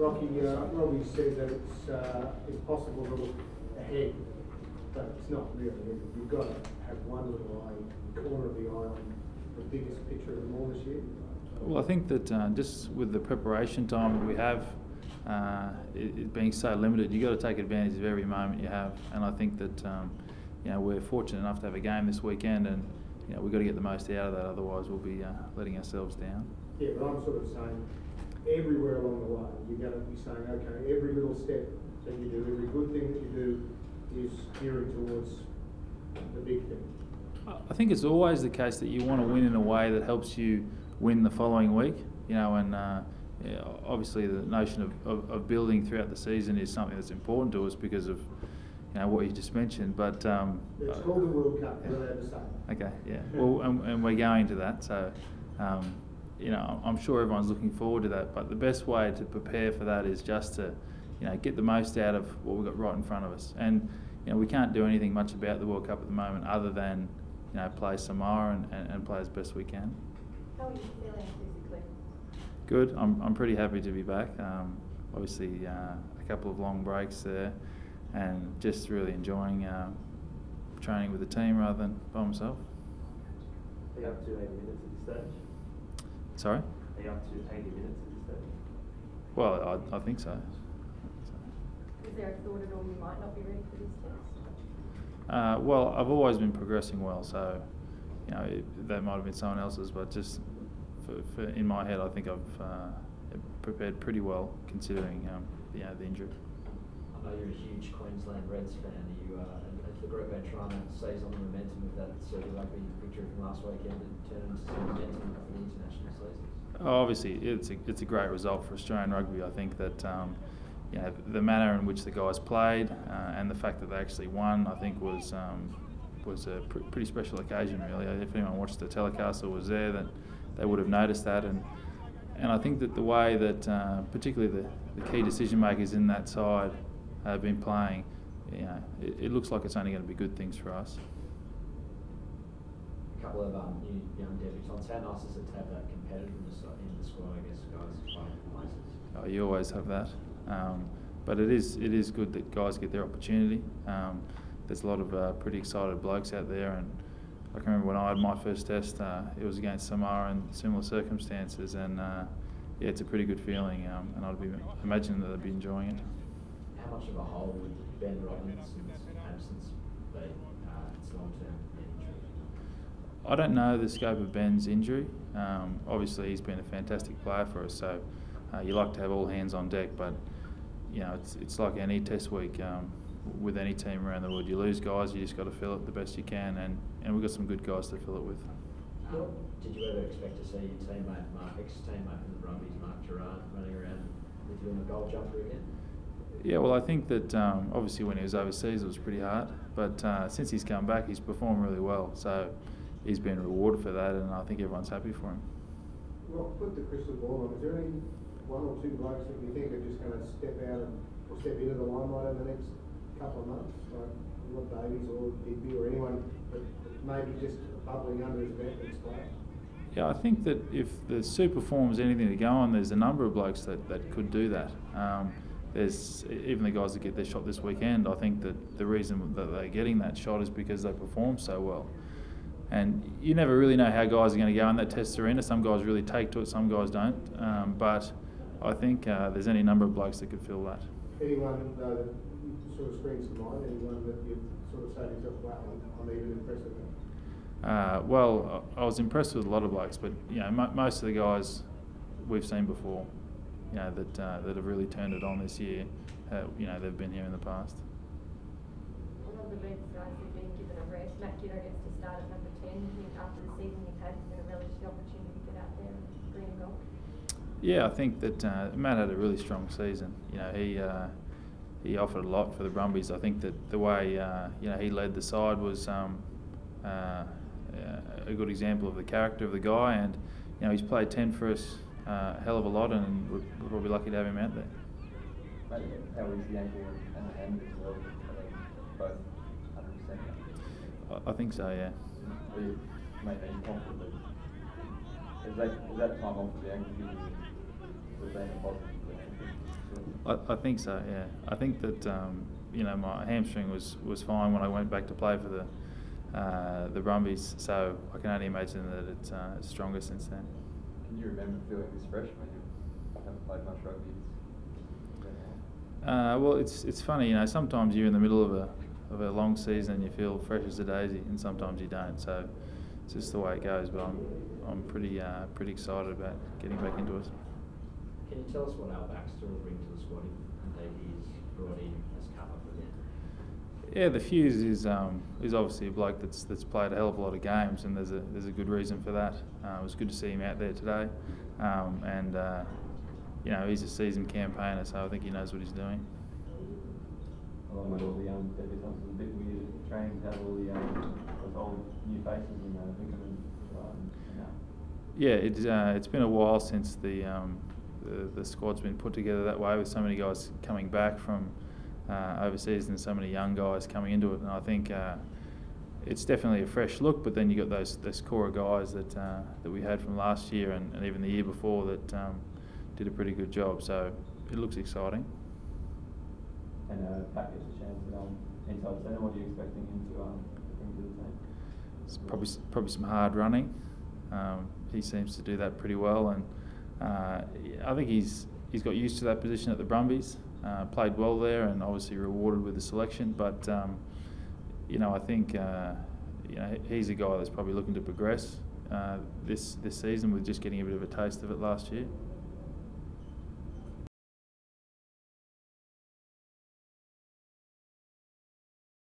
Rocky, Robbie said that it's possible to look ahead, but it's not really. You've got to have one little eye, corner of the eye on the biggest picture of them all this year. Well, I think that just with the preparation time that we have, it being so limited, you've got to take advantage of every moment you have. And I think that we're fortunate enough to have a game this weekend, and we've got to get the most out of that. Otherwise, we'll be letting ourselves down. Yeah, but I'm sort of saying everywhere along the way, you're going to be saying, okay, every little step that you do, every good thing that you do is gearing towards the big thing. I think it's always the case that you want to win in a way that helps you win the following week, and obviously the notion of building throughout the season is something that's important to us because of what you just mentioned. But it's called the World Cup. You're allowed to say. Okay, yeah. Well, and we're going to that, so I'm sure everyone's looking forward to that. But the best way to prepare for that is just to get the most out of what we've got right in front of us. And we can't do anything much about the World Cup at the moment other than play Samoa and play as best we can. How are you feeling physically? Good. I'm pretty happy to be back. Obviously, a couple of long breaks there, and just really enjoying training with the team rather than by myself. Are you up to 80 minutes at this stage? Sorry? Are you up to 80 minutes at this stage? Well, I think so. Is there a thought at all you might not be ready for this test? Well, I've always been progressing well, so that might have been someone else's, but just for in my head, I think I've prepared pretty well considering the injury. I know you're a huge Queensland Reds fan. Are you, has the group been trying to seize on the momentum of that sort of rugby victory from last weekend and turn into some momentum for the international season? Obviously, it's a great result for Australian rugby. I think that the manner in which the guys played and the fact that they actually won, I think was a pretty special occasion, really. If anyone watched the telecast or was there, that they would have noticed that. And I think that the way that particularly the key decision makers in that side have been playing, it looks like it's only going to be good things for us. A couple of new young debutants. How nice is it to have that competitiveness in the squad, I guess, guys playing places? Oh, you always have that. But it is good that guys get their opportunity. There's a lot of pretty excited blokes out there, and I can remember when I had my first test, it was against Samoa in similar circumstances, and it's a pretty good feeling, and I'd be imagining that they'd be enjoying it. How much of a hole would Ben Robinson's absence be its long-term injury? I don't know the scope of Ben's injury. Obviously, he's been a fantastic player for us, so you like to have all hands on deck, but it's like any test week with any team around the world. You lose guys, you just got to fill it the best you can, and we've got some good guys to fill it with. Did you ever expect to see your teammate, ex-teammate from the Brumbies, Mark Gerard, running around with you in the goal jumper again? Yeah, well, I think that obviously when he was overseas it was pretty hard, but since he's come back he's performed really well, so he's been rewarded for that, and I think everyone's happy for him. Well, put the crystal ball on. Is there any one or two blokes that you think are just going to step out or step into the limelight over the next couple of months, like Rod Davies or Digby or anyone that maybe just bubbling under his breath and play? Yeah, I think that if the super form's anything to go on, there's a number of blokes that could do that. There's even the guys that get their shot this weekend. I think that the reason that they're getting that shot is because they perform so well. And you never really know how guys are going to go in that test arena. Some guys really take to it, some guys don't. But I think there's any number of blokes that could fill that. Anyone that sort of springs to mind? Anyone that you sort of say to yourself, wow, I'm even impressed with them? Well, I was impressed with a lot of blokes, but most of the guys we've seen before, that have really turned it on this year. They've been here in the past. A lot of the Reds guys have been given a rest. Matt Kiddo gets to start at number 10. I think after the season you've had, you're going to relish the opportunity to get out there and green and gold. Yeah, I think that Matt had a really strong season. He offered a lot for the Brumbies. I think that the way he led the side was a good example of the character of the guy, and he's played 10 for us a hell of a lot, and we're probably lucky to have him out there. How is the ankle and the hand as well? Are they both 100%? I think so, yeah. Are you confident that is that time off for the ankle was being a positive? I think so. Yeah, I think that my hamstring was fine when I went back to play for the Brumbies, so I can only imagine that it's stronger since then. Can you remember feeling this fresh when you haven't played much rugby? Well, it's funny, sometimes you're in the middle of a long season and you feel fresh as a daisy, and sometimes you don't. So it's just the way it goes. But I'm pretty excited about getting back into it. Can you tell us what Al Baxter will bring to the squad if he's brought in as cover for them? Yeah, the Fuse is obviously a bloke that's played a hell of a lot of games, and there's a good reason for that. It was good to see him out there today, and he's a seasoned campaigner, so I think he knows what he's doing. Along with all the debutantes, it was a bit weird training to have all those old new faces in there. I think Yeah, it's been a while since the squad's been put together that way, with so many guys coming back from overseas and so many young guys coming into it, and I think it's definitely a fresh look. But then you got those core of guys that we had from last year and even the year before that did a pretty good job. So it looks exciting. And Pat gets a chance at inside centre. What are you expecting him to bring to the team? It's probably some hard running. He seems to do that pretty well, and I think he's got used to that position at the Brumbies. Played well there, and obviously rewarded with the selection. But I think he's a guy that's probably looking to progress this season, with just getting a bit of a taste of it last year.